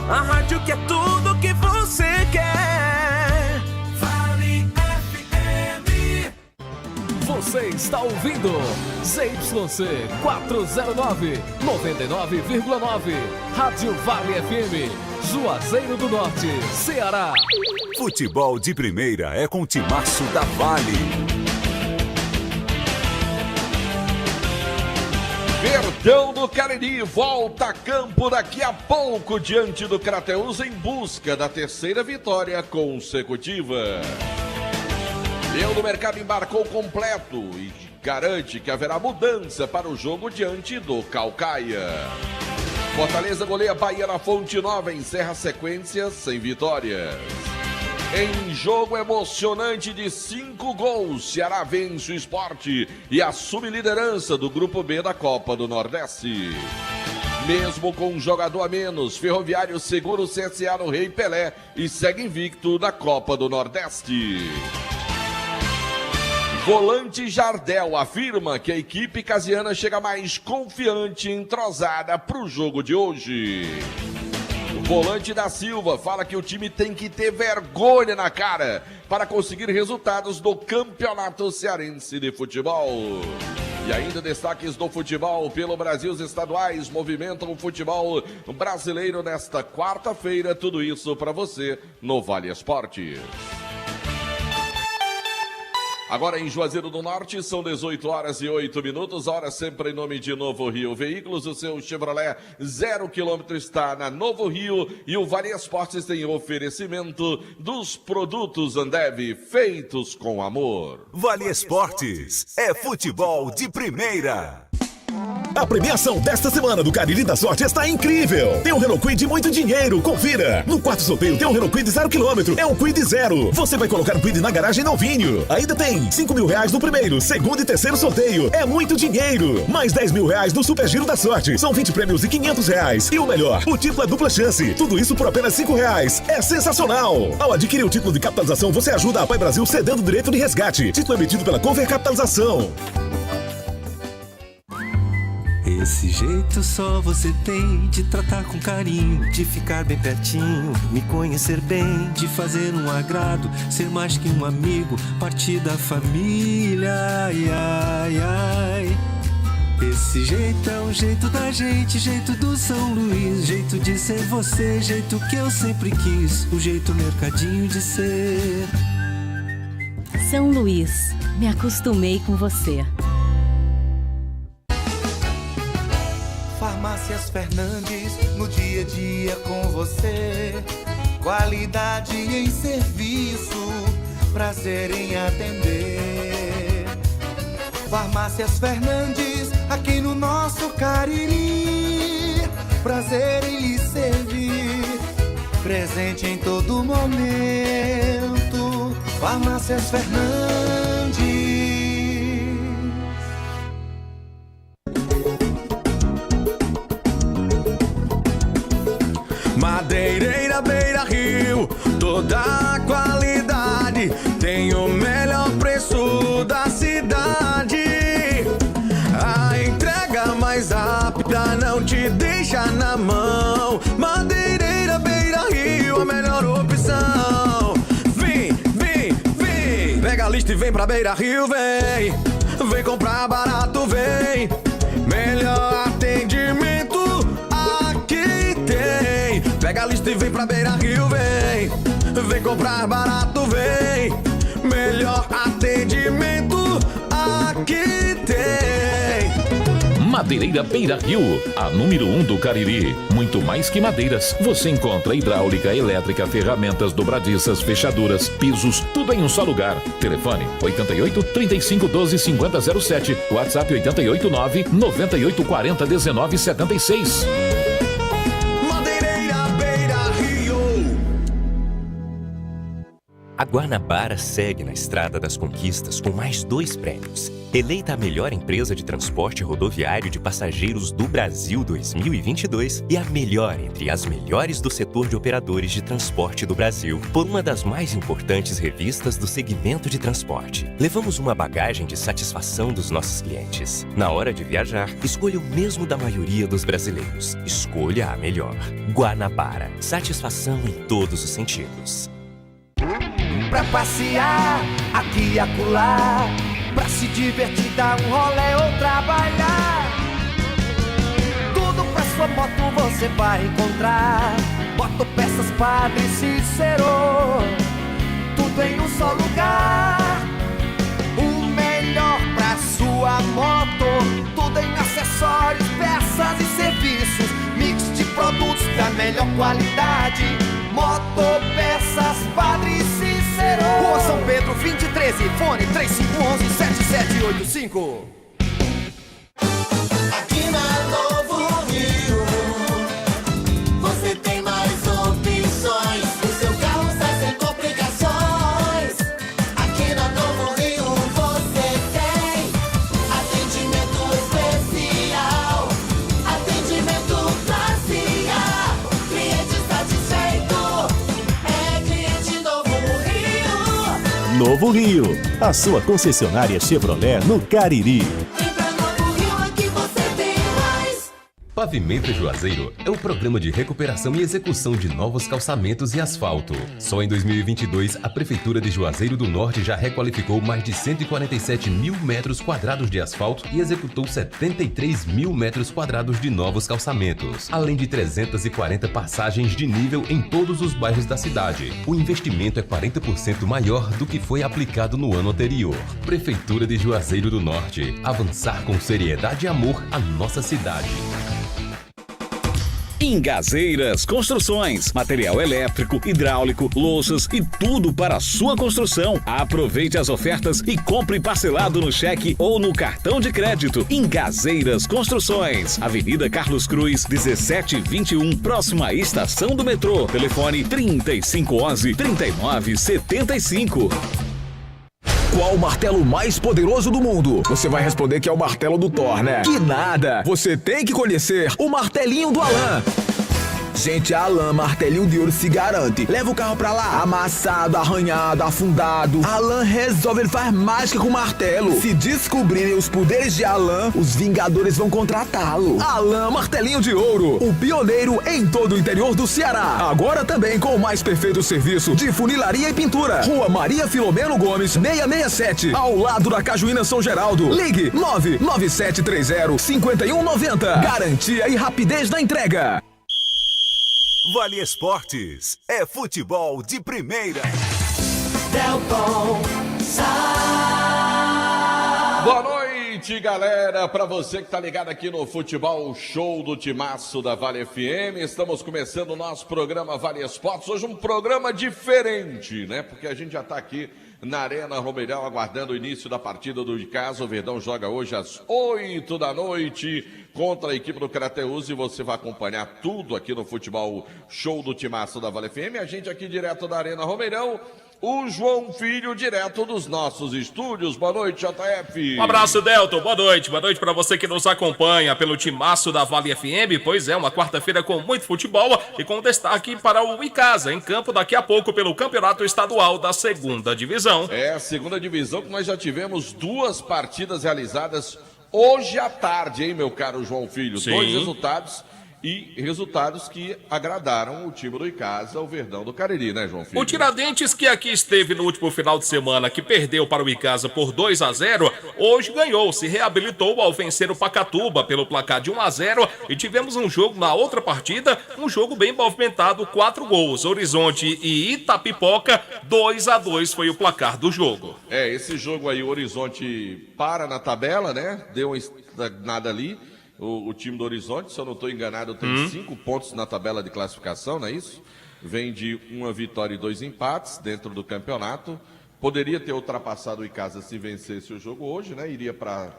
A rádio que é tudo que você quer. Vale FM. Você está ouvindo ZYC 409, 99,9. Rádio Vale FM, Juazeiro do Norte, Ceará. Futebol de primeira é com o timaço da Vale. Verdão do Cariri volta a campo daqui a pouco diante do Crateús em busca da terceira vitória consecutiva. Leão do Mercado embarcou completo e garante que haverá mudança para o jogo diante do Caucaia. Fortaleza goleia Bahia na Fonte Nova, encerra a sequência sem vitórias. Em jogo emocionante de 5 gols, Ceará vence o Sport e assume liderança do Grupo B da Copa do Nordeste. Mesmo com um jogador a menos, Ferroviário segura o CSA no Rei Pelé e segue invicto da Copa do Nordeste. Volante Jardel afirma que a equipe casiana chega mais confiante e entrosada para o jogo de hoje. O volante da Silva fala que o time tem que ter vergonha na cara para conseguir resultados do Campeonato Cearense de Futebol. E ainda destaques do futebol pelo Brasil. Os estaduais movimentam o futebol brasileiro nesta quarta-feira. Tudo isso para você no Vale Esportes. Agora em Juazeiro do Norte, são 18 horas e 8 minutos, hora sempre em nome de Novo Rio Veículos. O seu Chevrolet 0 km está na Novo Rio e o Vale Esportes tem oferecimento dos produtos Ambev feitos com amor. Vale Esportes é futebol de primeira. A premiação desta semana do Cariri da Sorte está incrível. Tem um Renault Kwid de muito dinheiro, confira. No quarto sorteio tem um Renault Kwid 0 km, é um Kwid 0. Você vai colocar o Kwid na garagem novinho. Ainda tem 5 mil reais no primeiro, segundo e terceiro sorteio. É muito dinheiro. Mais 10 mil reais no Super Giro da Sorte. São 20 prêmios e 500 reais. E o melhor, o título é dupla chance. Tudo isso por apenas 5 reais. É sensacional. Ao adquirir o título de capitalização, você ajuda a Pai Brasil cedendo o direito de resgate. Título emitido pela Conver Capitalização. Esse jeito só você tem de tratar com carinho, de ficar bem pertinho, me conhecer bem, de fazer um agrado, ser mais que um amigo, partir da família, ai, ai, ai. Esse jeito é o jeito da gente, jeito do São Luís, jeito de ser você, jeito que eu sempre quis, o jeito mercadinho de ser. São Luís, me acostumei com você. Farmácias Fernandes, no dia a dia com você. Qualidade em serviço, prazer em atender. Farmácias Fernandes, aqui no nosso Cariri. Prazer em lhe servir, presente em todo momento. Farmácias Fernandes. Madeireira Beira Rio, toda a qualidade, tem o melhor preço da cidade. A entrega mais rápida não te deixa na mão. Madeireira Beira Rio, a melhor opção. Vem, vem, vem, pega a lista e vem pra Beira Rio, vem. Vem comprar barato, vem. Melhor atendimento aqui tem. Pega a lista e vem pra Beira Rio, vem. Vem comprar barato, vem. Melhor atendimento aqui tem. Madeireira Beira Rio, a número 1 do Cariri. Muito mais que madeiras, você encontra hidráulica, elétrica, ferramentas, dobradiças, fechaduras, pisos, tudo em um só lugar. Telefone 88 35 12 50 07, WhatsApp 88 9 98 40 19 76. A Guanabara segue na estrada das conquistas com mais 2 prêmios. Eleita a melhor empresa de transporte rodoviário de passageiros do Brasil 2022 e a melhor entre as melhores do setor de operadores de transporte do Brasil, por uma das mais importantes revistas do segmento de transporte. Levamos uma bagagem de satisfação dos nossos clientes. Na hora de viajar, escolha o mesmo da maioria dos brasileiros. Escolha a melhor. Guanabara. Satisfação em todos os sentidos. Pra passear aqui e acolá, pra se divertir, dar um rolê ou trabalhar. Tudo pra sua moto você vai encontrar. Motopeças Padre Cícero, tudo em um só lugar. O melhor pra sua moto, tudo em acessórios, peças e serviços. Mix de produtos da melhor qualidade. Motopeças Padre Cícero, Rua São Pedro 2013, fone 3511-7785. Aqui na Novo Rio, você tem mais opções. O seu carro sai sem complicações. Aqui na Novo Rio você tem atendimento especial, atendimento classe A. Cliente satisfeito é cliente Novo Rio. Novo Rio, a sua concessionária Chevrolet no Cariri. Pavimenta Juazeiro é o programa de recuperação e execução de novos calçamentos e asfalto. Só em 2022, a Prefeitura de Juazeiro do Norte já requalificou mais de 147 mil metros quadrados de asfalto e executou 73 mil metros quadrados de novos calçamentos, além de 340 passagens de nível em todos os bairros da cidade. O investimento é 40% maior do que foi aplicado no ano anterior. Prefeitura de Juazeiro do Norte. Avançar com seriedade e amor a nossa cidade. Ingazeiras Construções, material elétrico, hidráulico, louças e tudo para a sua construção. Aproveite as ofertas e compre parcelado no cheque ou no cartão de crédito. Ingazeiras Construções, Avenida Carlos Cruz, 1721, próxima à estação do metrô. Telefone 3511-3975. Qual o martelo mais poderoso do mundo? Você vai responder que é o martelo do Thor, né? Que nada! Você tem que conhecer o martelinho do Alan. Gente, a Alan Martelinho de Ouro se garante. Leva o carro pra lá, amassado, arranhado, afundado. Alan resolve, ele faz mágica com o martelo. Se descobrirem os poderes de Alan, os Vingadores vão contratá-lo. Alan Martelinho de Ouro, o pioneiro em todo o interior do Ceará. Agora também com o mais perfeito serviço de funilaria e pintura. Rua Maria Filomeno Gomes, 667, ao lado da Cajuína São Geraldo. Ligue 99730-5190. Garantia e rapidez na entrega. Vale Esportes é futebol de primeira. Delton Boa noite, galera. Para você que tá ligado aqui no Futebol Show do Timaço da Vale FM, estamos começando o nosso programa Vale Esportes. Hoje um programa diferente, né? Porque a gente já tá aqui na Arena Romeirão, aguardando o início da partida do Icasa. O Verdão joga hoje às 8 da noite contra a equipe do Crateus e você vai acompanhar tudo aqui no Futebol Show do Timaço da Vale FM. A gente aqui direto da Arena Romeirão, o João Filho, direto dos nossos estúdios. Boa noite, JF. Um abraço, Delton. Boa noite para você que nos acompanha pelo Timaço da Vale FM. Pois é, uma quarta-feira com muito futebol e com destaque para o Icasa, em campo daqui a pouco pelo Campeonato Estadual da Segunda Divisão. É, a Segunda Divisão que nós já tivemos 2 partidas realizadas hoje à tarde, hein, meu caro João Filho? Sim. 2 resultados. E resultados que agradaram o time do Icasa, o Verdão do Cariri, né, João Filho? O Tiradentes, que aqui esteve no último final de semana, que perdeu para o Icasa por 2-0, hoje ganhou, se reabilitou ao vencer o Pacatuba pelo placar de 1-0 e tivemos um jogo na outra partida, um jogo bem movimentado, 4 gols. Horizonte e Itapipoca, 2-2 foi o placar do jogo. É, esse jogo aí, o Horizonte para na tabela, né? Deu uma estagnada ali. O time do Horizonte, se eu não estou enganado, tem 5 pontos na tabela de classificação, não é isso? Vem de 1 vitória e 2 empates dentro do campeonato. Poderia ter ultrapassado o Icasa se vencesse o jogo hoje, né? Iria para...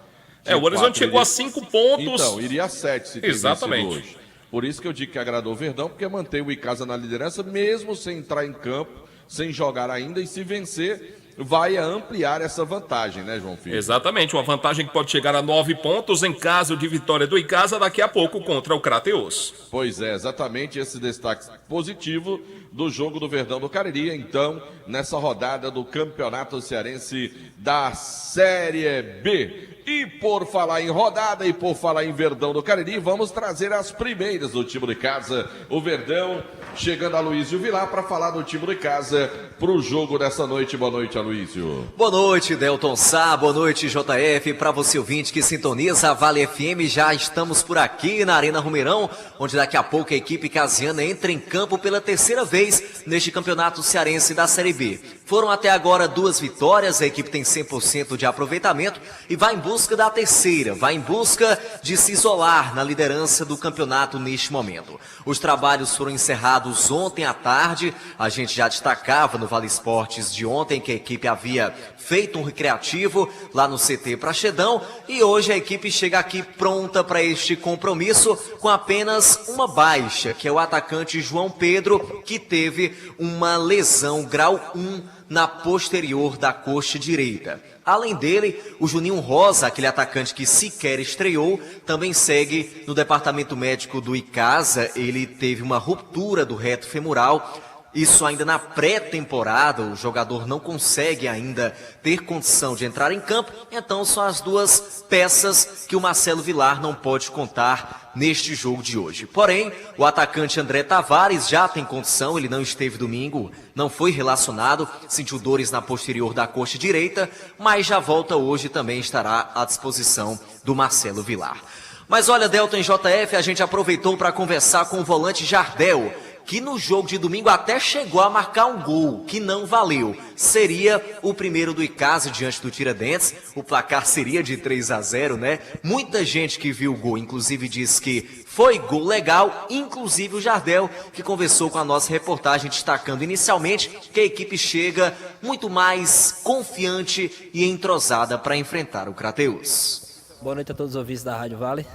o Horizonte chegou a 5 pontos. Então, iria a 7 se tivesse Exatamente. vencido hoje. Por isso que eu digo que agradou o Verdão, porque mantém o Icasa na liderança, mesmo sem entrar em campo, sem jogar ainda, e se vencer, vai ampliar essa vantagem, né, João Filho? Exatamente, uma vantagem que pode chegar a 9 pontos em caso de vitória do Icasa daqui a pouco contra o Crateús. Pois é, exatamente esse destaque positivo do jogo do Verdão do Cariri, então, nessa rodada do Campeonato Cearense da Série B. E por falar em rodada e por falar em Verdão do Cariri, vamos trazer as primeiras do time de casa. O Verdão chegando a Aloysio Vilar para falar do time de casa para o jogo dessa noite. Boa noite, Aloysio. Boa noite, Delton Sá. Boa noite, JF. Para você ouvinte que sintoniza a Vale FM, já estamos por aqui na Arena Romeirão, onde daqui a pouco a equipe casiana entra em campo pela terceira vez neste Campeonato Cearense da Série B. Foram até agora 2 vitórias, a equipe tem 100% de aproveitamento e vai em busca da terceira, vai em busca de se isolar na liderança do campeonato neste momento. Os trabalhos foram encerrados ontem à tarde, a gente já destacava no Vale Esportes de ontem que a equipe havia feito um recreativo lá no CT Praxedão e hoje a equipe chega aqui pronta para este compromisso com apenas uma baixa, que é o atacante João Pedro, que teve uma lesão grau 1 na posterior da coxa direita. Além dele, o Juninho Rosa, aquele atacante que sequer estreou, também segue no departamento médico do Icasa. Ele teve uma ruptura do reto femoral. Isso ainda na pré-temporada, o jogador não consegue ainda ter condição de entrar em campo, então são as 2 peças que o Marcelo Vilar não pode contar neste jogo de hoje. Porém, o atacante André Tavares já tem condição, ele não esteve domingo, não foi relacionado, sentiu dores na posterior da coxa direita, mas já volta hoje e também estará à disposição do Marcelo Vilar. Mas olha, Delton e JF, a gente aproveitou para conversar com o volante Jardel, que no jogo de domingo até chegou a marcar um gol, que não valeu. Seria o primeiro do Icasa diante do Tiradentes, o placar seria de 3-0, né? Muita gente que viu o gol, inclusive, disse que foi gol legal, inclusive o Jardel, que conversou com a nossa reportagem, destacando inicialmente que a equipe chega muito mais confiante e entrosada para enfrentar o Crateús. Boa noite a todos os ouvintes da Rádio Vale.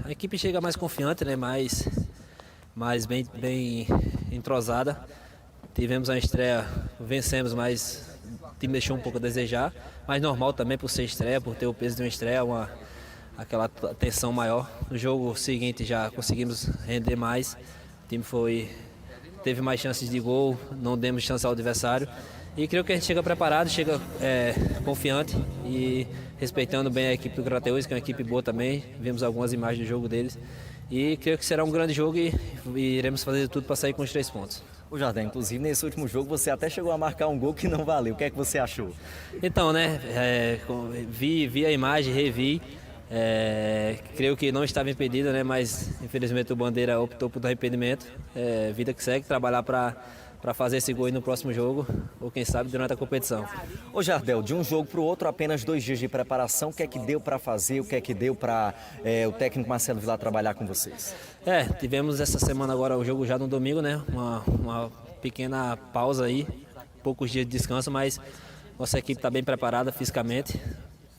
A equipe chega mais confiante, né? Mais bem entrosada. Tivemos a estreia, vencemos, mas o time deixou um pouco a desejar, mas normal também por ser estreia, por ter o peso de uma estreia, aquela tensão maior. No jogo seguinte já conseguimos render mais, o time teve mais chances de gol, não demos chance ao adversário e creio que a gente chega preparado, chega confiante e respeitando bem a equipe do Crateús, que é uma equipe boa também. Vimos algumas imagens do jogo deles. E creio que será um grande jogo e iremos fazer tudo para sair com os 3 pontos. O Jardel, inclusive nesse último jogo você até chegou a marcar um gol que não valeu. O que é que você achou? Então, né, vi a imagem, revi. Creio que não estava impedida, né, mas infelizmente o Bandeira optou por dar arrependimento. Vida que segue, trabalhar para fazer esse gol aí no próximo jogo, ou quem sabe durante a competição. Ô Jardel, de um jogo para o outro, apenas 2 dias de preparação, o que é que deu para fazer, o que é que deu para o técnico Marcelo Vilar trabalhar com vocês? Tivemos essa semana agora o jogo já no domingo, né, uma pequena pausa aí, poucos dias de descanso, mas nossa equipe está bem preparada fisicamente.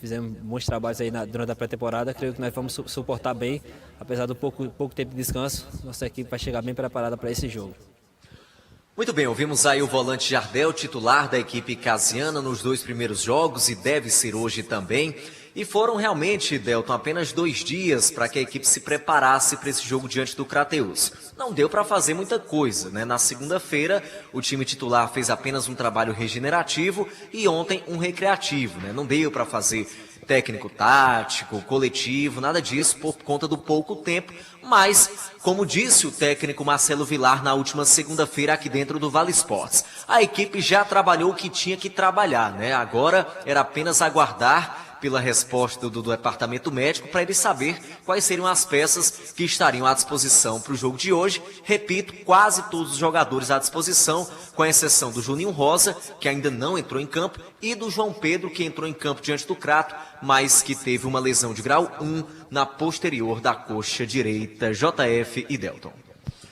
Fizemos bons trabalhos aí durante a pré-temporada, creio que nós vamos suportar bem, apesar do pouco tempo de descanso, nossa equipe vai chegar bem preparada para esse jogo. Muito bem, ouvimos aí o volante Jardel, titular da equipe casiana nos 2 primeiros jogos e deve ser hoje também. E foram realmente, Delton, apenas 2 dias para que a equipe se preparasse para esse jogo diante do Crateús. Não deu para fazer muita coisa, né? Na segunda-feira, o time titular fez apenas um trabalho regenerativo e ontem um recreativo, né? Não deu para fazer técnico tático, coletivo, nada disso por conta do pouco tempo, mas, como disse o técnico Marcelo Vilar na última segunda-feira aqui dentro do Vale Esportes, a equipe já trabalhou o que tinha que trabalhar, né? Agora era apenas aguardar pela resposta do departamento médico para ele saber quais seriam as peças que estariam à disposição para o jogo de hoje. Repito, quase todos os jogadores à disposição, com exceção do Juninho Rosa, que ainda não entrou em campo, e do João Pedro, que entrou em campo diante do Crato, mas que teve uma lesão de grau 1 na posterior da coxa direita. JF e Delton.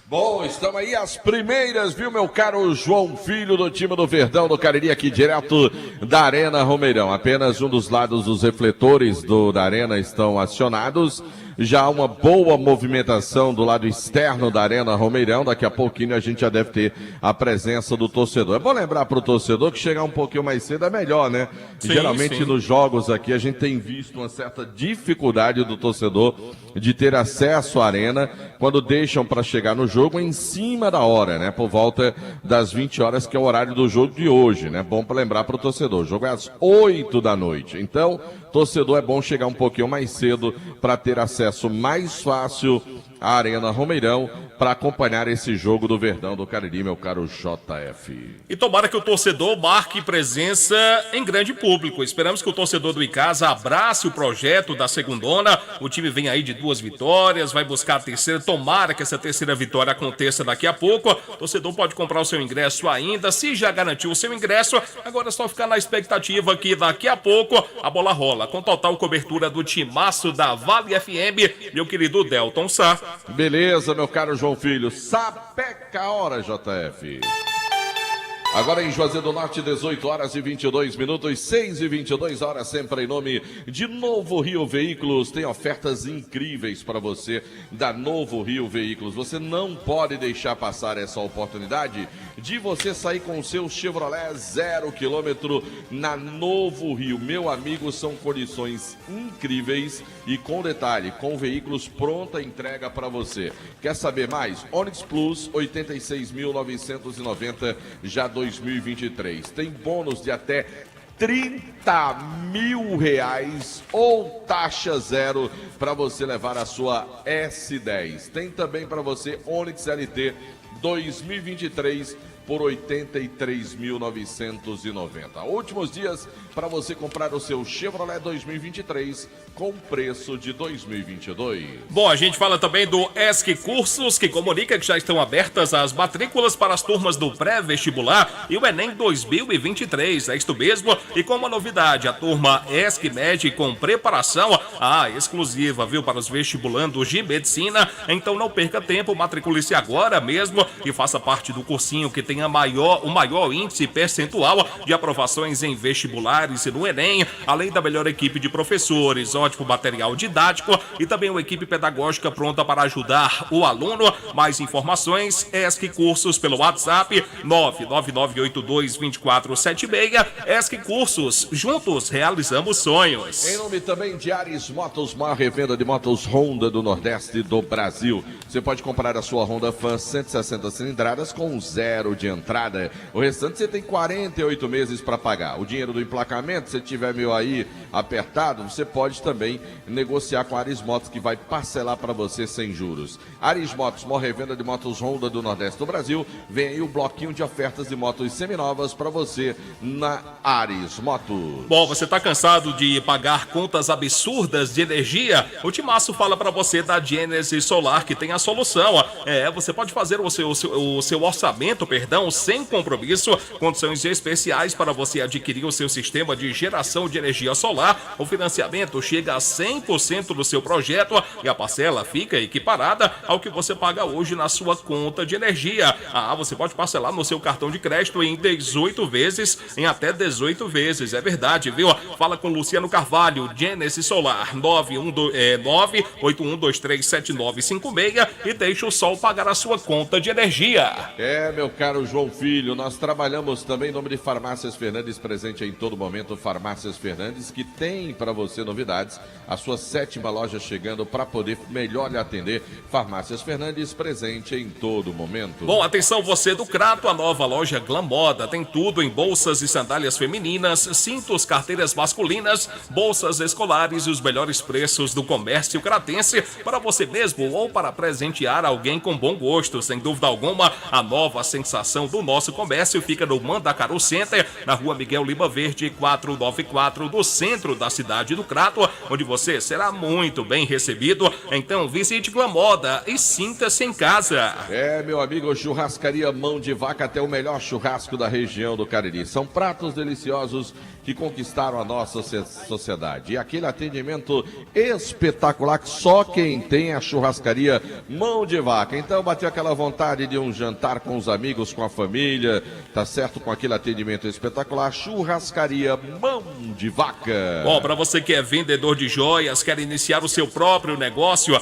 Bom, estão aí as primeiras, viu, meu caro João Filho, do time do Verdão do Cariri, aqui direto da Arena Romeirão. Apenas um dos lados dos refletores da Arena estão acionados já uma boa movimentação do lado externo da Arena Romeirão. Daqui a pouquinho a gente já deve ter a presença do torcedor. É bom lembrar para o torcedor que chegar um pouquinho mais cedo é melhor, né? Sim, Geralmente sim. nos jogos aqui a gente tem visto uma certa dificuldade do torcedor de ter acesso à arena quando deixam para chegar no jogo em cima da hora, né? Por volta das 20 horas, que é o horário do jogo de hoje, né? Bom para lembrar para o torcedor. O jogo é às 8 da noite. Então, torcedor, é bom chegar um pouquinho mais cedo para ter acesso mais fácil à Arena Romeirão para acompanhar esse jogo do Verdão do Cariri, meu caro JF. E tomara que o torcedor marque presença em grande público. Esperamos que o torcedor do Icasa abrace o projeto da segundona. O time vem aí de 2 vitórias, vai buscar a terceira. Tomara que essa terceira vitória aconteça daqui a pouco. O torcedor pode comprar o seu ingresso ainda. Se já garantiu o seu ingresso, agora é só ficar na expectativa que daqui a pouco a bola rola. Com total cobertura do timaço da Vale FM, meu querido Delton Sá. Beleza, meu caro João Filho. Sapeca a hora, JF. Agora em Juazeiro do Norte, 18 horas e 22 minutos, 6 e 22 horas, sempre em nome de Novo Rio Veículos. Tem ofertas incríveis para você da Novo Rio Veículos. Você não pode deixar passar essa oportunidade de você sair com o seu Chevrolet 0 km na Novo Rio. Meu amigo, são condições incríveis e com detalhe, com veículos pronta entrega para você. Quer saber mais? Onix Plus, 86.990, já 2023. Tem bônus de até R$30 mil ou taxa zero para você levar a sua S10. Tem também para você Onix LT 2023 por R$83.990. Últimos dias para você comprar o seu Chevrolet 2023 com preço de 2022. Bom, a gente fala também do ESC Cursos, que comunica que já estão abertas as matrículas para as turmas do pré-vestibular e o Enem 2023. É isto mesmo, e com uma novidade, a turma ESC Med com preparação exclusiva, viu, para os vestibulandos de medicina. Então não perca tempo, matricule-se agora mesmo e faça parte do cursinho que tem o maior índice percentual de aprovações em vestibulares e no Enem, além da melhor equipe de professores, ótimo material didático e também uma equipe pedagógica pronta para ajudar o aluno. Mais informações, ESC Cursos pelo WhatsApp 999822476. ESC Cursos, juntos realizamos sonhos. Em nome também de Ares Motos, maior revenda de motos Honda do Nordeste do Brasil. Você pode comprar a sua Honda Fan 160 cilindradas com 0 de entrada. O restante você tem 48 meses para pagar. O dinheiro do emplacamento, se tiver meio aí apertado, você pode também negociar com a Ares Motos, que vai parcelar para você sem juros. Ares Motos, maior revenda de motos Honda do Nordeste do Brasil. Vem aí o bloquinho de ofertas de motos seminovas para você na Ares Motos. Bom, você está cansado de pagar contas absurdas de energia? O Timaço fala para você da Genesis Solar, que tem a solução. Você pode fazer o seu orçamento, sem compromisso, condições especiais para você adquirir o seu sistema de geração de energia solar. O financiamento chega a 100% do seu projeto e a parcela fica equiparada ao que você paga hoje na sua conta de energia. Você pode parcelar no seu cartão de crédito em 18 vezes, em até 18 vezes. É verdade, viu? Fala com Luciano Carvalho, Genesis Solar, 981237956 e deixa o sol pagar a sua conta de energia. Meu caro João Filho, nós trabalhamos também em nome de Farmácias Fernandes, presente em todo momento. Farmácias Fernandes, que tem para você novidades, a sua 7ª loja chegando para poder melhor lhe atender. Farmácias Fernandes, presente em todo momento. Bom, atenção você do Crato, a nova loja Glam Moda tem tudo em bolsas e sandálias femininas, cintos, carteiras masculinas, bolsas escolares e os melhores preços do comércio cratense para você mesmo ou para presentear alguém com bom gosto. Sem dúvida alguma, a nova sensação do nosso comércio fica no Mandacaru Center, na rua Miguel Lima Verde, 494, do centro da cidade do Crato, onde você será muito bem recebido. Então visite Glam Moda e sinta-se em casa. Meu amigo, churrascaria Mão de Vaca, até o melhor churrasco da região do Cariri. São pratos deliciosos que conquistaram a nossa sociedade. E aquele atendimento espetacular que só quem tem a churrascaria Mão de Vaca. Então bateu aquela vontade de um jantar com os amigos, com a família, tá certo, com aquele atendimento espetacular. Churrascaria Mão de Vaca. Bom, para você que é vendedor de joias, quer iniciar o seu próprio negócio,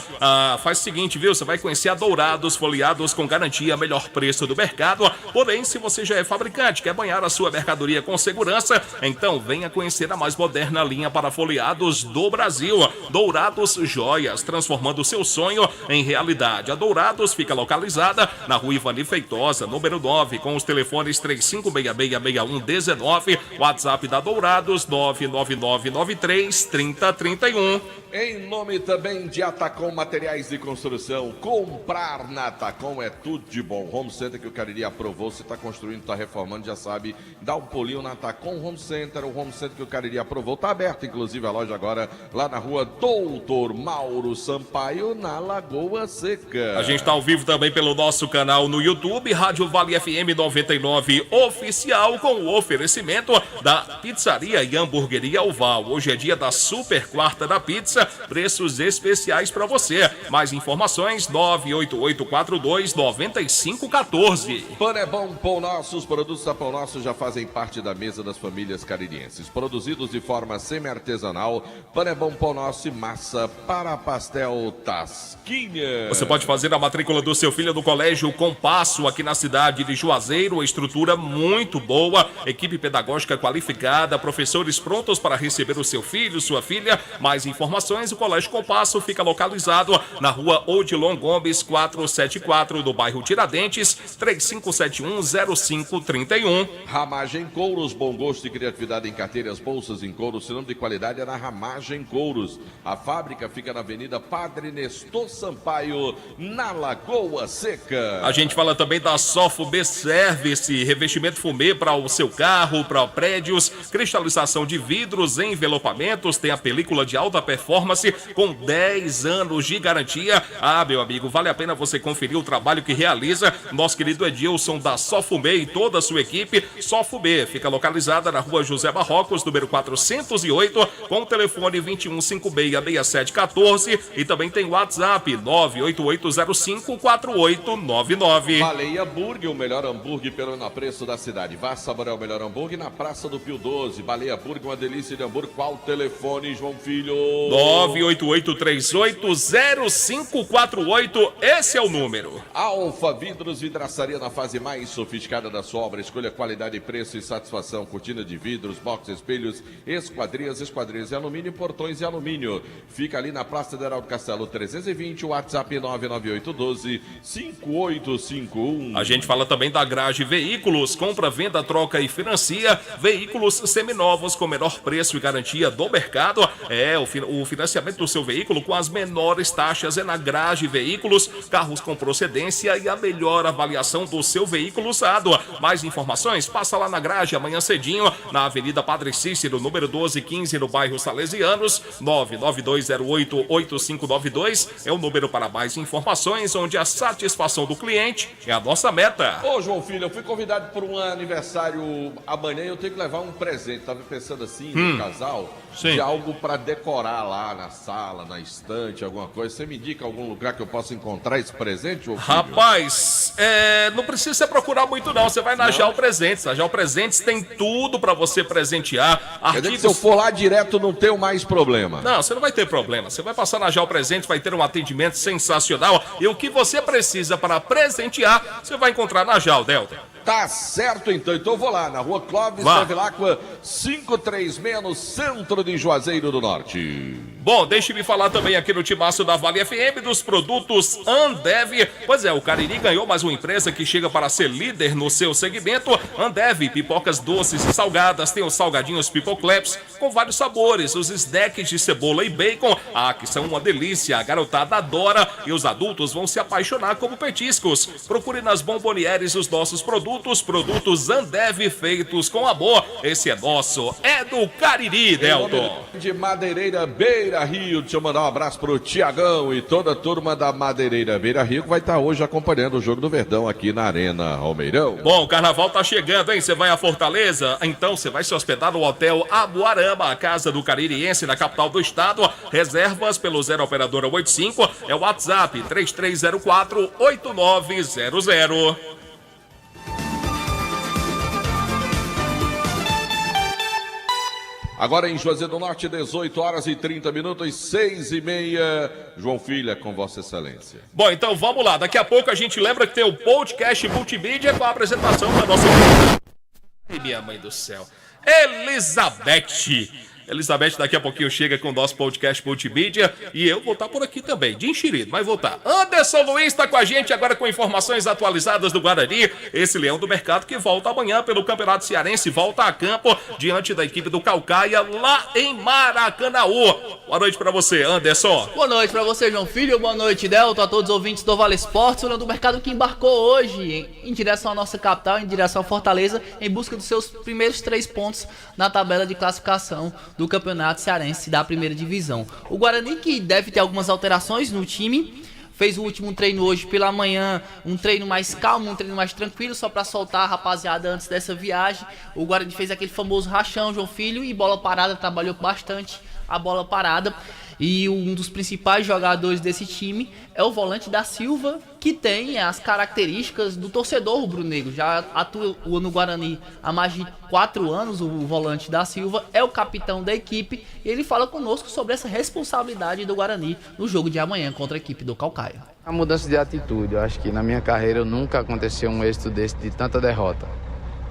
faz o seguinte, viu? Você vai conhecer a Dourados Folheados com garantia, melhor preço do mercado. Porém, se você já é fabricante, quer banhar a sua mercadoria com segurança, então venha conhecer a mais moderna linha para folheados do Brasil. Dourados Joias, transformando o seu sonho em realidade. A Dourados fica localizada na Rua Ivani Feitosa, número 9, com os telefones 35666119, WhatsApp da Dourados 999933031. Em nome também de Atacom Materiais de Construção, comprar na Atacom é tudo de bom. Home Center que o Cariri aprovou, você está construindo, está reformando, já sabe, dá um pulinho na Atacom Home Center, o Home Center que o Cariri aprovou, está aberto, inclusive a loja agora, lá na rua Doutor Mauro Sampaio, na Lagoa Seca. A gente está ao vivo também pelo nosso canal no YouTube, Rádio Vale FM 99 Oficial, com o oferecimento da Pizzaria e Hamburgueria Oval. Hoje é dia da Super Quarta da Pizza, preços especiais para você. Mais informações, 98842-9514. Pão é bom, Pão Nosso. Os produtos da Pão Nosso já fazem parte da mesa das famílias caririenses. Produzidos de forma semi-artesanal, Pão é bom, Pão Nosso e massa para pastel Tasquinha. Você pode fazer a matrícula do seu filho no Colégio Compasso, aqui na cidade de Juazeiro. Estrutura muito boa, equipe pedagógica qualificada, professores prontos para receber o seu filho, sua filha. Mais informações, o Colégio Compasso fica localizado na rua Odilon Gomes 474, do bairro Tiradentes, 35710531. Ramagem Couros, bom gosto e criatividade em carteiras, bolsas em couro, sinônimo de qualidade é na Ramagem Couros. A fábrica fica na Avenida Padre Nestor Sampaio, na Lagoa Seca. A gente fala também da Sofubê Service, revestimento fumê para o seu carro, para prédios, cristalização de vidros, envelopamentos, tem a película de alta performance com 10 anos de garantia. Meu amigo, vale a pena você conferir o trabalho que realiza nosso querido Edilson da Sofubê e toda a sua equipe. Sofubê fica localizada na rua José Barrocos, número 408, com o telefone 21566714 e também tem o WhatsApp 988054899. Baleia Burger, o melhor hambúrguer pelo menor preço da cidade. Vá saborear o melhor hambúrguer na Praça do Pio 12. Baleia Burger, uma delícia de hambúrguer. Qual o telefone, João Filho? 988380548, esse é o número. Alfa Vidros, vidraçaria na fase mais sofisticada da sua obra. Escolha qualidade, preço e satisfação. Cortina de vidros, box, espelhos, esquadrias de alumínio e portões de alumínio. Fica ali na Praça de Heraldo Castelo 320, WhatsApp 99812-5851. A gente fala também da Grage Veículos, compra, venda, troca e financia veículos seminovos com menor preço e garantia do mercado. O financiamento do seu veículo com as menores taxas é na Grage Veículos, carros com procedência e a melhor avaliação do seu veículo usado. Mais informações, passa lá na Grage amanhã cedinho, na Avenida Padre Cícero, número 1215, no bairro Salesianos. 992088592 é o número para mais informações, onde a satisfação do cliente é a nossa meta. Ô, João Filho, eu fui convidado por um aniversário amanhã e eu tenho que levar um presente. Tava pensando assim, no casal, de algo para decorar lá na sala, na estante, alguma coisa. Você me indica algum lugar que eu possa encontrar esse presente, João Filho? Rapaz, não precisa você procurar muito não, você vai na Jal Presentes. A Jal Presentes tem tudo para você presentear. Quer dizer que se eu for lá direto não tenho mais problema? Não, você não vai ter problema. Você vai passar na Jal Presentes, vai ter um atendimento sensacional. E o que você precisa para presentear, você vai encontrar na Jal, Delta. Tá certo, então. Então eu vou lá, na rua Clóvis Bevilacqua, 536, no centro de Juazeiro do Norte. Bom, deixe-me falar também aqui no Timaço da Vale FM dos produtos Ambev. Pois é, o Cariri ganhou mais uma empresa que chega para ser líder no seu segmento. Ambev, pipocas doces e salgadas, tem os salgadinhos Pipoclaps com vários sabores, os snacks de cebola e bacon, que são uma delícia, a garotada adora e os adultos vão se apaixonar como petiscos. Procure nas bombonieres os nossos produtos Ambev feitos com amor. Esse é nosso, é do Cariri, Delton. De Madeireira Beira Rio, deixa eu mandar um abraço pro Tiagão e toda a turma da Madeireira Beira Rio que vai estar hoje acompanhando o Jogo do Verdão aqui na Arena Romeirão. Bom, o carnaval tá chegando, hein? Você vai a Fortaleza? Então você vai se hospedar no Hotel Abuarama, a casa do caririense na capital do estado. Reservas pelo 0 operadora 85, é o WhatsApp 3304-8900. Agora em Juazeiro do Norte, 18 horas e 30 minutos, 6h30. João Filho, com Vossa Excelência. Bom, então vamos lá. Daqui a pouco a gente lembra que tem o podcast multimídia com a apresentação da nossa... Ai, minha mãe do céu. Elizabeth daqui a pouquinho chega com o nosso podcast multimídia e eu vou estar por aqui também, de enxerido, mas vou estar. Anderson Luiz está com a gente agora com informações atualizadas do Guarani, esse leão do mercado que volta amanhã pelo Campeonato Cearense, volta a campo diante da equipe do Caucaia lá em Maracanaú. Boa noite para você, Anderson. Boa noite para você, João Filho, boa noite, Delton, a todos os ouvintes do Vale Esportes, o leão do mercado que embarcou hoje em direção à nossa capital, em direção à Fortaleza, em busca dos seus primeiros 3 pontos na tabela de classificação do Campeonato Cearense da primeira divisão. O Guarani, que deve ter algumas alterações no time, fez o último treino hoje pela manhã, um treino mais calmo, um treino mais tranquilo, só para soltar a rapaziada antes dessa viagem. O Guarani fez aquele famoso rachão, João Filho, e bola parada, trabalhou bastante a bola parada. E um dos principais jogadores desse time é o volante da Silva, que tem as características do torcedor rubro-negro. Já atua no Guarani há mais de 4 anos, o volante da Silva é o capitão da equipe. E ele fala conosco sobre essa responsabilidade do Guarani no jogo de amanhã contra a equipe do Caucaia. A mudança de atitude, eu acho que na minha carreira nunca aconteceu um êxito desse de tanta derrota.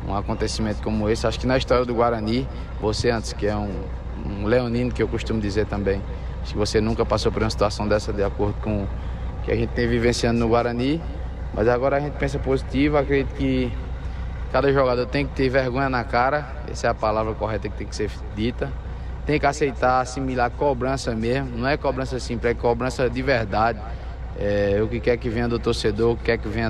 Um acontecimento como esse, acho que na história do Guarani, você antes, que é um leonino, que eu costumo dizer também, acho que você nunca passou por uma situação dessa de acordo com o que a gente tem vivenciando no Guarani, mas agora a gente pensa positivo, acredito que cada jogador tem que ter vergonha na cara, essa é a palavra correta que tem que ser dita, tem que aceitar, assimilar cobrança mesmo, não é cobrança simples, é cobrança de verdade, o que quer que venha do torcedor, o que quer que venha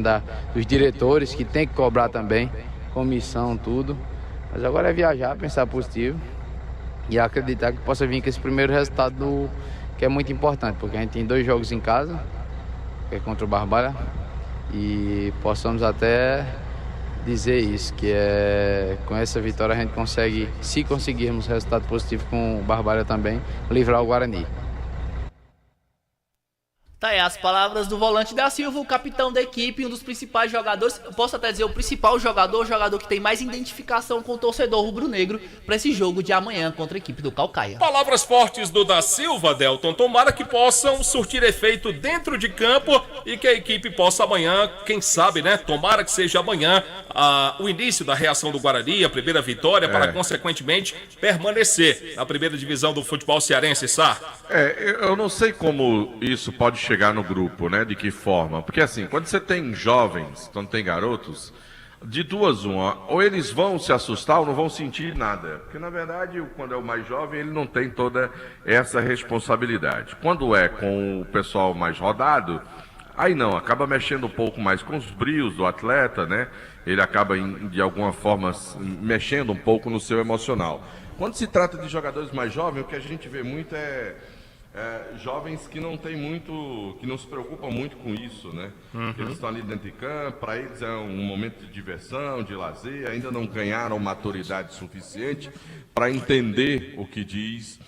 dos diretores, que tem que cobrar também, comissão, tudo, mas agora é viajar, pensar positivo e acreditar que possa vir com esse primeiro resultado que é muito importante, porque a gente tem 2 jogos em casa, que é contra o Barbalha, e possamos até dizer isso, que com essa vitória a gente consegue, se conseguirmos resultado positivo com o Barbalha também, livrar o Guarani. Tá aí as palavras do volante da Silva, o capitão da equipe, um dos principais jogadores, eu posso até dizer o principal jogador, o jogador que tem mais identificação com o torcedor rubro-negro para esse jogo de amanhã contra a equipe do Caucaia. Palavras fortes do da Silva, Delton, tomara que possam surtir efeito dentro de campo e que a equipe possa amanhã, quem sabe, né, tomara que seja amanhã o início da reação do Guarani, a primeira vitória para consequentemente permanecer na primeira divisão do futebol cearense, Sá. Eu não sei como isso pode chegar no grupo, né? De que forma? Porque assim, quando você tem jovens, quando tem garotos, de duas uma, ou eles vão se assustar ou não vão sentir nada. Porque na verdade, quando é o mais jovem, ele não tem toda essa responsabilidade. Quando é com o pessoal mais rodado, aí não, acaba mexendo um pouco mais com os brios do atleta, né? Ele acaba de alguma forma mexendo um pouco no seu emocional. Quando se trata de jogadores mais jovens, o que a gente vê muito é jovens que não tem muito, que não se preocupam muito com isso, né? Eles estão ali dentro de campo, para eles é um momento de diversão, de lazer, ainda não ganharam maturidade suficiente para entender o que diz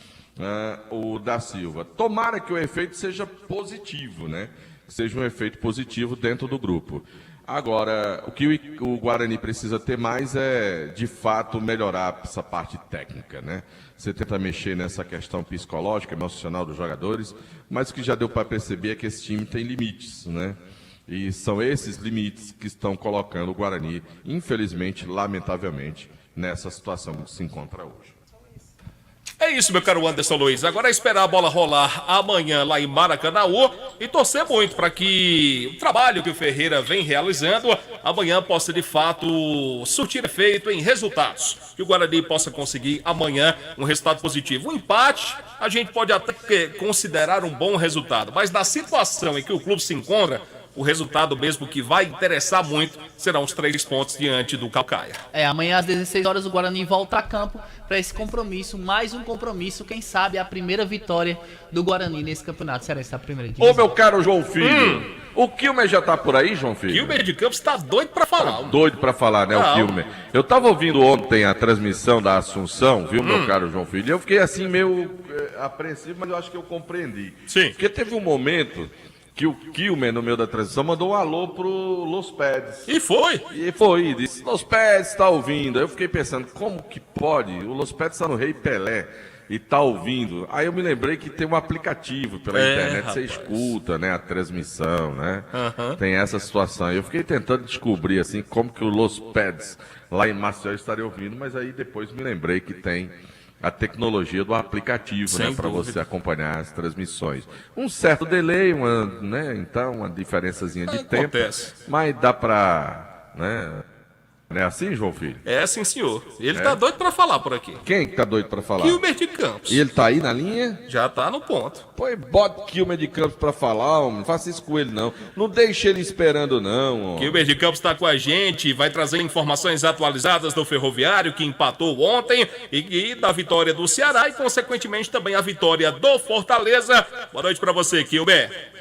o da Silva. Tomara que o efeito seja positivo, né? Que seja um efeito positivo dentro do grupo. Agora, o que o Guarani precisa ter mais é, de fato, melhorar essa parte técnica, né? Você tenta mexer nessa questão psicológica, emocional dos jogadores, mas o que já deu para perceber é que esse time tem limites, né? E são esses limites que estão colocando o Guarani, infelizmente, lamentavelmente, nessa situação que se encontra hoje. É isso, meu caro Anderson Luiz. Agora é esperar a bola rolar amanhã lá em Maracanaú e torcer muito para que o trabalho que o Ferreira vem realizando amanhã possa de fato surtir efeito em resultados. Que o Guarani possa conseguir amanhã um resultado positivo. Um empate a gente pode até considerar um bom resultado, mas na situação em que o clube se encontra, o resultado mesmo que vai interessar muito serão os 3 pontos diante do Caucaia. Amanhã às 16 horas o Guarani volta a campo para esse compromisso, mais um compromisso, quem sabe a primeira vitória do Guarani nesse campeonato cearense da primeira divisão. Ô meu caro João Filho, o Kilmer já tá por aí, João Filho? Kilmer de Campos tá doido para falar. Doido para falar, né, o Kilmer? Eu tava ouvindo ontem a transmissão da Assunção, viu, meu caro João Filho? Eu fiquei assim meio apreensivo, mas eu acho que eu compreendi. Sim. Porque teve um momento que o Kilmer, no meio da transmissão, mandou um alô pro Los Peds. E foi? E foi, disse, Los Peds tá ouvindo. Aí eu fiquei pensando, como que pode? O Los Peds tá no Rei Pelé e tá ouvindo. Aí eu me lembrei que tem um aplicativo pela internet, rapaz. você escuta, né, a transmissão, né? Aham. Tem essa situação. Eu fiquei tentando descobrir, assim, como que o Los Peds lá em Maceió estaria ouvindo, mas aí depois me lembrei que tem a tecnologia do aplicativo, Sem né, para dúvida. você acompanhar as transmissões. Um certo delay, então, uma diferençazinha de Acontece. tempo, mas dá pra, né? Não é assim, João Filho? É, sim, senhor. Ele É? tá doido pra falar por aqui. Quem que tá doido pra falar? Kilmer de Campos. E ele tá aí na linha? Já tá no ponto. Pois bota Kilmer de Campos pra falar, homem. Não faça isso com ele, não. Não deixe ele esperando, não, homem. Kilmer de Campos está com a gente, vai trazer informações atualizadas do Ferroviário, que empatou ontem, e da vitória do Ceará, e consequentemente também a vitória do Fortaleza. Boa noite pra você, Kilmer.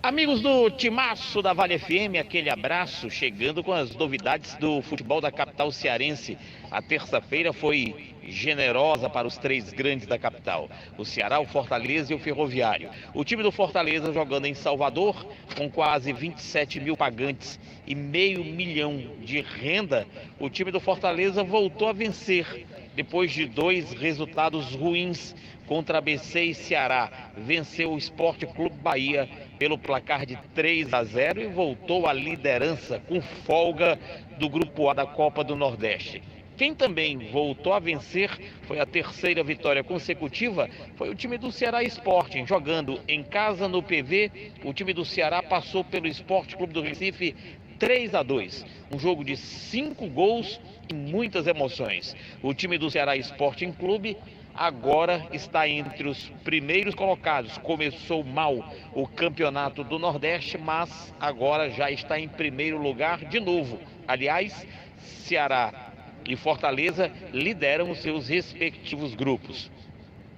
Amigos do Timaço da Vale FM, aquele abraço, chegando com as novidades do futebol da capital cearense. A terça-feira foi generosa para os três grandes da capital, o Ceará, o Fortaleza e o Ferroviário. O time do Fortaleza jogando em Salvador, com quase 27 mil pagantes e meio milhão de renda, o time do Fortaleza voltou a vencer, depois de 2 resultados ruins contra ABC e Ceará. Venceu o Sport Clube Bahia pelo placar de 3-0 e voltou à liderança com folga do Grupo A da Copa do Nordeste. Quem também voltou a vencer, foi a terceira vitória consecutiva, foi o time do Ceará Sporting, jogando em casa no PV. O time do Ceará passou pelo Sport Clube do Recife 3-2, um jogo de 5 gols e muitas emoções. O time do Ceará Sporting Clube agora está entre os primeiros colocados. Começou mal o campeonato do Nordeste, mas agora já está em primeiro lugar de novo. Aliás, Ceará e Fortaleza lideram os seus respectivos grupos.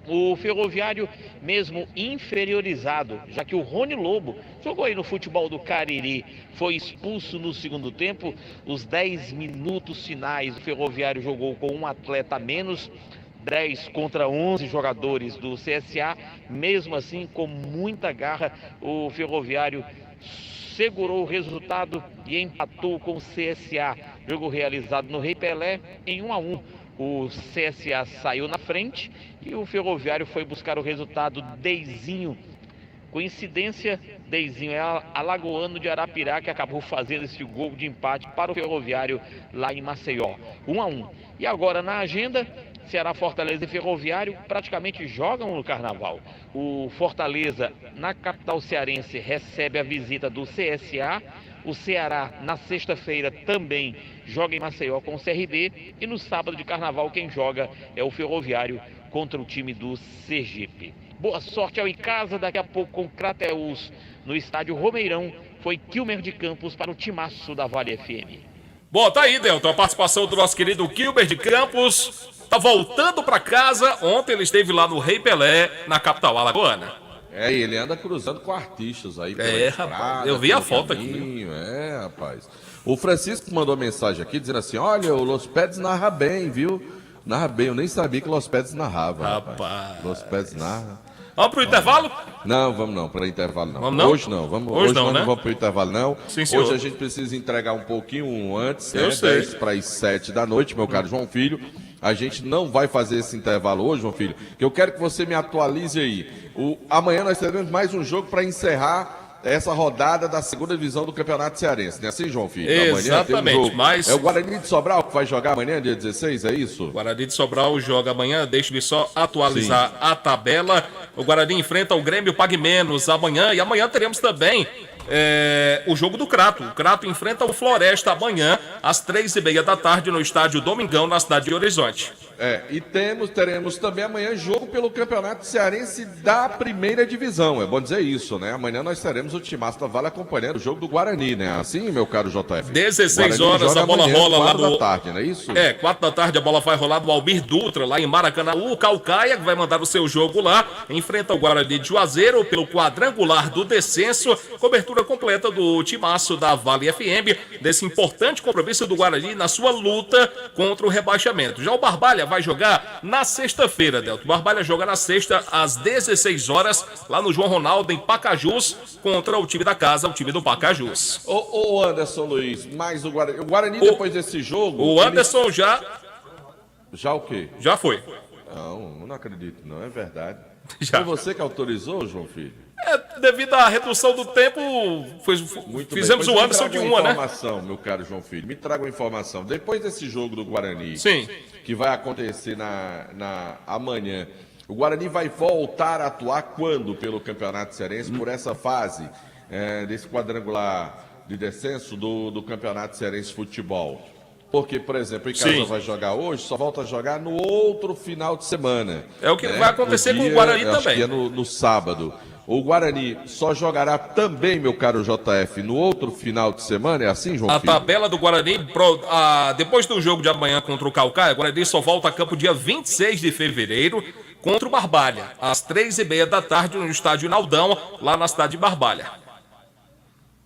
O Ferroviário, mesmo inferiorizado, já que o Rony Lobo jogou aí no futebol do Cariri, foi expulso no segundo tempo. Os 10 minutos finais, o Ferroviário jogou com um atleta a menos, 10 contra 11 jogadores do CSA. Mesmo assim, com muita garra, o Ferroviário segurou o resultado e empatou com o CSA. Jogo realizado no Rei Pelé em 1-1. O CSA saiu na frente e o Ferroviário foi buscar o resultado. Deizinho, coincidência, Deizinho é alagoano de Arapirá, que acabou fazendo esse gol de empate para o Ferroviário lá em Maceió. 1-1. E agora na agenda, Ceará, Fortaleza e Ferroviário praticamente jogam no Carnaval. O Fortaleza, na capital cearense, recebe a visita do CSA. O Ceará, na sexta-feira, também joga em Maceió com o CRB. E no sábado de Carnaval, quem joga é o Ferroviário contra o time do Sergipe. Boa sorte ao em casa, daqui a pouco com Crateús no estádio Romeirão. Foi Kilmer de Campos para o Timaço da Vale FM. Bom, tá aí, Delton, a participação do nosso querido Kilmer de Campos. Tá voltando pra casa. Ontem ele esteve lá no Rei Pelé, na capital alagoana. É, e ele anda cruzando com artistas aí. pela estrada, rapaz, eu vi a pelo foto aqui. caminho. É, rapaz. O Francisco mandou mensagem aqui dizendo assim: olha, o Los Peds narra bem, viu? Narra bem, eu nem sabia que o Los Peds narrava. Rapaz. Los Peds narra. Vamos pro intervalo? Não, vamos não, para intervalo não. Vamos não? Hoje não, Hoje não, nós né? não vamos pro intervalo não. Sim, senhor. Hoje a gente precisa entregar um pouquinho antes, Eu né? sei. 10 para as 7 da noite, meu caro João Filho. A gente não vai fazer esse intervalo hoje, João Filho, que eu quero que você me atualize aí. Amanhã nós teremos mais um jogo para encerrar essa rodada da segunda divisão do Campeonato Cearense, não é assim, João Filho? Exatamente, amanhã tem um jogo. mas... É o Guarani de Sobral que vai jogar amanhã, dia 16, é isso? O Guarani de Sobral joga amanhã, deixa-me só atualizar a tabela. O Guarani enfrenta o Grêmio Pague Menos amanhã, e amanhã teremos também o jogo do Crato. O Crato enfrenta o Floresta amanhã, às 3h30 da tarde, no estádio Domingão, na cidade de Horizonte. E teremos também amanhã jogo pelo Campeonato Cearense da Primeira Divisão. É bom dizer isso, né? Amanhã nós teremos o Timaço da Vale acompanhando o jogo do Guarani, né? Assim, meu caro JF? 16 horas a bola rola lá no... 4 da tarde, não é isso? 4 da tarde a bola vai rolar no Albir Dutra, lá em Maracanã. O Calcaia, que vai mandar o seu jogo lá, enfrenta o Guarani de Juazeiro pelo quadrangular do descenso. Cobertura completa do Timaço da Vale FM, desse importante compromisso do Guarani na sua luta contra o rebaixamento. Já o Barbalha vai jogar na sexta-feira, Delton. Barbalha joga na sexta, às 16 horas, lá no João Ronaldo, em Pacajus, contra o time da casa, o time do Pacajus. Ô Anderson Luiz, mais o Guarani depois desse jogo... O Anderson já... Já o quê? Já foi. Não acredito, não, é verdade. Já. Foi você que autorizou, João Filho? Devido à redução do tempo, fizemos o Anderson de uma, né? Informação, meu caro João Filho, me traga uma informação. Depois desse jogo do Guarani, sim, que vai acontecer amanhã, o Guarani vai voltar a atuar quando pelo Campeonato Cearense, por essa fase desse quadrangular de descenso do Campeonato Cearense Futebol? Porque, por exemplo, o Icasa vai jogar hoje, só volta a jogar no outro final de semana. É o que vai acontecer com o Guarani também. Acho que é no sábado. O Guarani só jogará também, meu caro JF, no outro final de semana? É assim, João Filho? A tabela do Guarani, depois do jogo de amanhã contra o Caucaia, o Guarani só volta a campo dia 26 de fevereiro contra o Barbalha, às 3h30 da tarde no estádio Naldão, lá na cidade de Barbalha.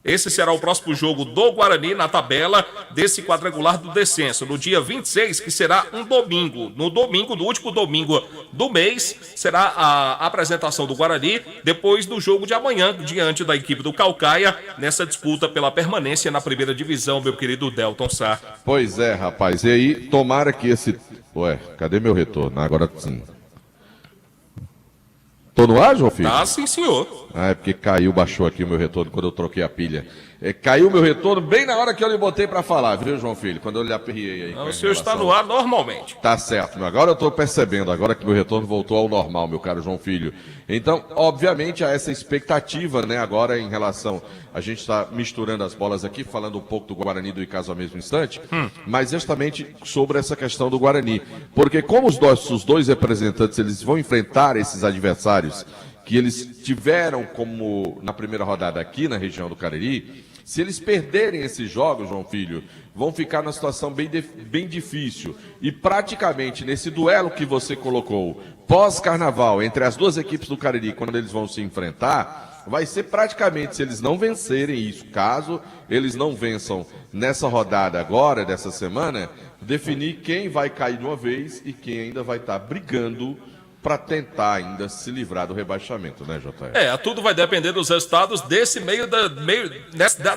Esse será o próximo jogo do Guarani na tabela desse quadrangular do descenso, no dia 26, que será um domingo. No último domingo do mês, será a apresentação do Guarani, depois do jogo de amanhã, diante da equipe do Caucaia, nessa disputa pela permanência na primeira divisão, meu querido Delton Sá. Pois é, rapaz. E aí, tomara que esse... Ué, cadê meu retorno? Agora sim. Tô no ar, João Filho? Ah, sim, senhor. É porque baixou aqui o meu retorno quando eu troquei a pilha. Caiu o meu retorno bem na hora que eu lhe botei pra falar, viu, João Filho? Quando eu lhe aperriei aí. Não, o senhor está no ar normalmente. Tá certo, agora eu tô percebendo, agora que meu retorno voltou ao normal, meu caro João Filho. Então, obviamente, há essa expectativa, né, agora em relação... A gente está misturando as bolas aqui, falando um pouco do Guarani e do Icasa ao mesmo instante, mas justamente sobre essa questão do Guarani. Porque como os dois representantes, eles vão enfrentar esses adversários que eles tiveram como na primeira rodada aqui na região do Cariri, se eles perderem esses jogos, João Filho, vão ficar numa situação bem difícil. E praticamente nesse duelo que você colocou, pós-carnaval, entre as duas equipes do Cariri, quando eles vão se enfrentar, vai ser praticamente, se eles não vencerem isso, caso eles não vençam nessa rodada agora, dessa semana, definir quem vai cair de uma vez e quem ainda vai estar brigando para tentar ainda se livrar do rebaixamento, né, JR? Tudo vai depender dos resultados desse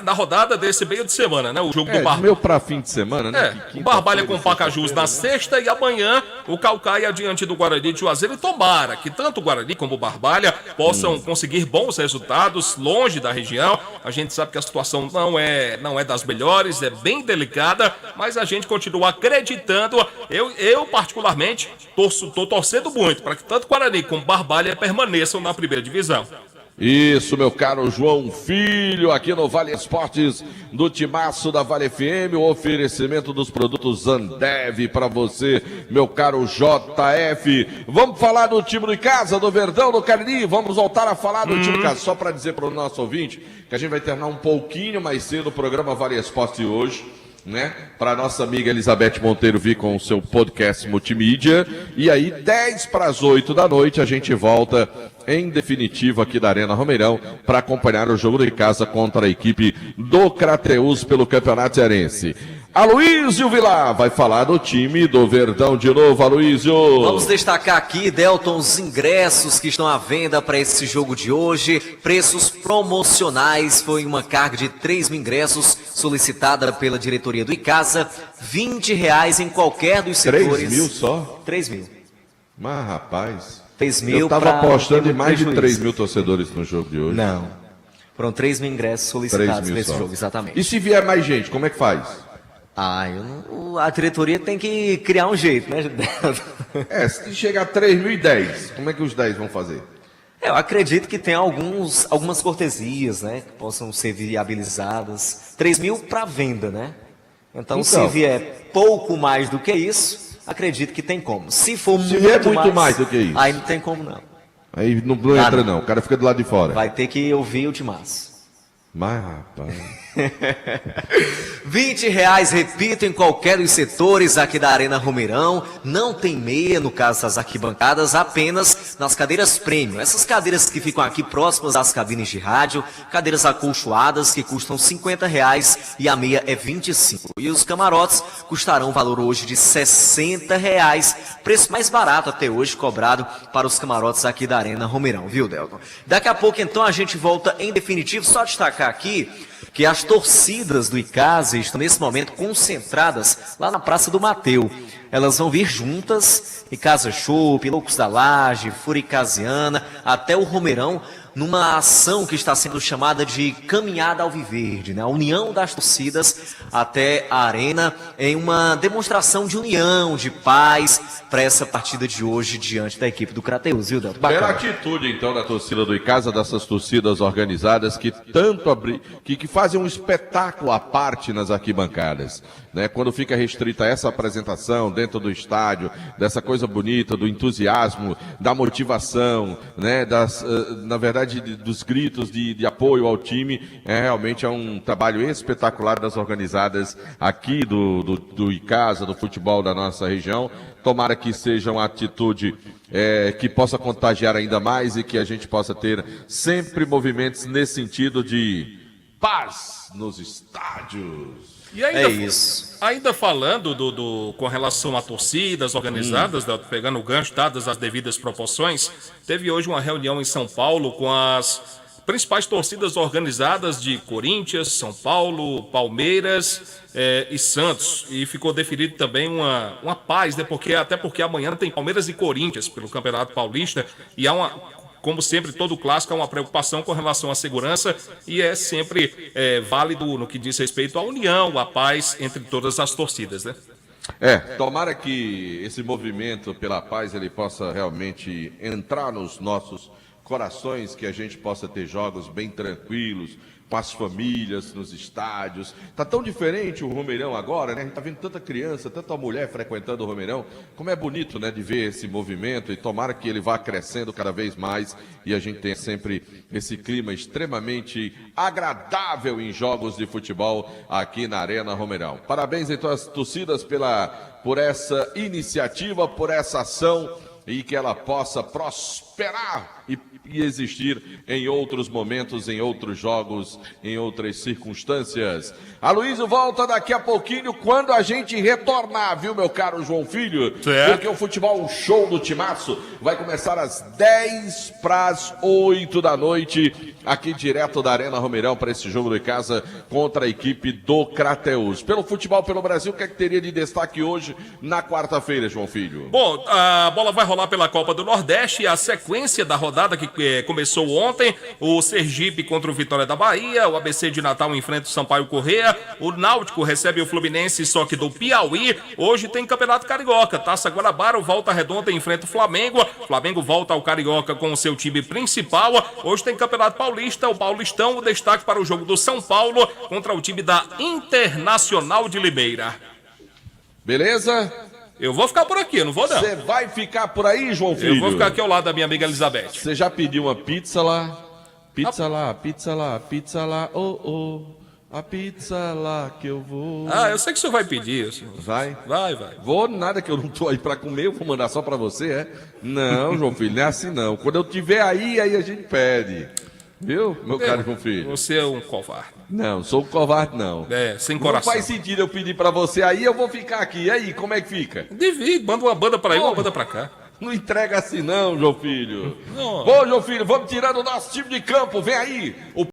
da rodada desse meio de semana, né? O jogo do Barbalha. Meio para fim de semana, né? O Barbalha com o Pacajus na sexta e amanhã o Caucaia diante do Guarani de Juazeiro. E tomara que tanto o Guarani como o Barbalha possam conseguir bons resultados longe da região. A gente sabe que a situação não é das melhores, é bem delicada, mas a gente continua acreditando. Eu particularmente, tô torcendo muito para que tanto Guarani como Barbalha permaneçam na primeira divisão. Isso, meu caro João Filho, aqui no Vale Esportes, do timaço da Vale FM, o oferecimento dos produtos Ambev para você, meu caro JF. Vamos falar do time do Icasa, do Verdão, do Cariri, vamos voltar a falar do time do Icasa, só para dizer para o nosso ouvinte que a gente vai terminar um pouquinho mais cedo o programa Vale Esportes de hoje, né? Para nossa amiga Elizabeth Monteiro vir com o seu podcast multimídia. E aí, 7:50 da noite, a gente volta em definitivo aqui da Arena Romeirão para acompanhar o jogo de casa contra a equipe do Crateús pelo Campeonato Cearense. Aloísio Vilar vai falar do time do Verdão de novo, Aloísio. Vamos destacar aqui, Delton, os ingressos que estão à venda para esse jogo de hoje. Preços promocionais, foi uma carga de 3 mil ingressos solicitada pela diretoria do Icasa. R$20 em qualquer dos setores. 3 mil só? 3 mil. Mas, rapaz, 3 mil. Eu estava apostando em mais de 3 mil torcedores no jogo de hoje. Não. Foram 3 mil ingressos solicitados para esse jogo, exatamente. E se vier mais gente, como é que faz? A diretoria tem que criar um jeito, né? Se chegar a 3.010, como é que os 10 vão fazer? Eu acredito que tem algumas cortesias, né? Que possam ser viabilizadas. 3 mil para venda, né? Então, se vier pouco mais do que isso, acredito que tem como. Se for muito mais do que isso, aí não tem como não. Aí não entra não, o cara fica do lado de fora. Vai ter que ouvir o timaço. Mas, rapaz... R$20, repito, em qualquer dos setores aqui da Arena Romeirão. Não tem meia no caso das arquibancadas, apenas nas cadeiras premium. Essas cadeiras que ficam aqui próximas às cabines de rádio, cadeiras acolchoadas que custam R$50 e a meia é R$25. E os camarotes custarão um valor hoje de R$60, preço mais barato até hoje cobrado para os camarotes aqui da Arena Romeirão, viu, Delton? Daqui a pouco então a gente volta em definitivo, só destacar aqui que as torcidas do Icasa estão nesse momento concentradas lá na Praça do Mateu. Elas vão vir juntas, Icasa Chopp, Loucos da Laje, Furicasiana, até o Romeirão, numa ação que está sendo chamada de Caminhada Alviverde, né? A união das torcidas até a arena em uma demonstração de união, de paz para essa partida de hoje diante da equipe do Crateús, viu, Delton? Pela atitude, então, da torcida do Icasa, dessas torcidas organizadas que tanto que fazem um espetáculo à parte nas arquibancadas, né? Quando fica restrita essa apresentação dentro do estádio, dessa coisa bonita, do entusiasmo, da motivação, né? Na verdade, dos gritos de apoio ao time, realmente é um trabalho espetacular das organizadas aqui do Icasa, do futebol da nossa região. Tomara que seja uma atitude que possa contagiar ainda mais e que a gente possa ter sempre movimentos nesse sentido de paz nos estádios. E ainda, ainda falando com relação a torcidas organizadas, pegando o gancho, dadas as devidas proporções, teve hoje uma reunião em São Paulo com as principais torcidas organizadas de Corinthians, São Paulo, Palmeiras e Santos. E ficou definido também uma paz, né? Até porque amanhã tem Palmeiras e Corinthians pelo Campeonato Paulista e há como sempre, todo clássico é uma preocupação com relação à segurança e é sempre válido no que diz respeito à união, à paz entre todas as torcidas, né? Tomara que esse movimento pela paz ele possa realmente entrar nos nossos corações, que a gente possa ter jogos bem tranquilos, com as famílias, nos estádios. Tá tão diferente o Romeirão agora, né? A gente tá vendo tanta criança, tanta mulher frequentando o Romeirão. Como é bonito, né, de ver esse movimento e tomara que ele vá crescendo cada vez mais e a gente tenha sempre esse clima extremamente agradável em jogos de futebol aqui na Arena Romeirão. Parabéns então às torcidas por essa iniciativa, por essa ação e que ela possa prosperar e existir em outros momentos, em outros jogos, em outras circunstâncias. A Luísio volta daqui a pouquinho quando a gente retornar, viu, meu caro João Filho? Certo. Porque o futebol, o show do Timaço, vai começar às 7:50 da noite, aqui direto da Arena Romeirão, para esse jogo de casa contra a equipe do Crateús. Pelo futebol, pelo Brasil, o que é que teria de destaque hoje na quarta-feira, João Filho? Bom, a bola vai rolar pela Copa do Nordeste e a sequência da rodada que começou ontem, o Sergipe contra o Vitória da Bahia, o ABC de Natal enfrenta o Sampaio Corrêa, o Náutico recebe o Fluminense, só que do Piauí. Hoje tem Campeonato Carioca, Taça Guanabara, o Volta Redonda enfrenta o Flamengo, Flamengo volta ao Carioca com o seu time principal. Hoje tem Campeonato Paulista, o Paulistão, o destaque para o jogo do São Paulo contra o time da Internacional de Limeira. Beleza? Eu vou ficar por aqui, eu não vou não. Você vai ficar por aí, João Filho? Eu vou ficar aqui ao lado da minha amiga Elizabeth. Você já pediu uma pizza lá? Pizza lá, a pizza lá que eu vou. Eu sei que o senhor vai pedir. Senhor. Vai? Vai. Vou nada, que eu não tô aí pra comer, eu vou mandar só pra você, é? Não, João Filho, não é assim não. Quando eu tiver aí a gente pede. Viu, meu caro João Filho? Você é um covarde. Não, sou um covarde não. Sem coração. Não faz sentido eu pedir pra você aí, eu vou ficar aqui. E aí, como é que fica? Divide, manda uma banda pra aí, uma banda pra cá. Não entrega assim não, João Filho. Não. Bom, João Filho, vamos tirando o nosso time de campo, vem aí.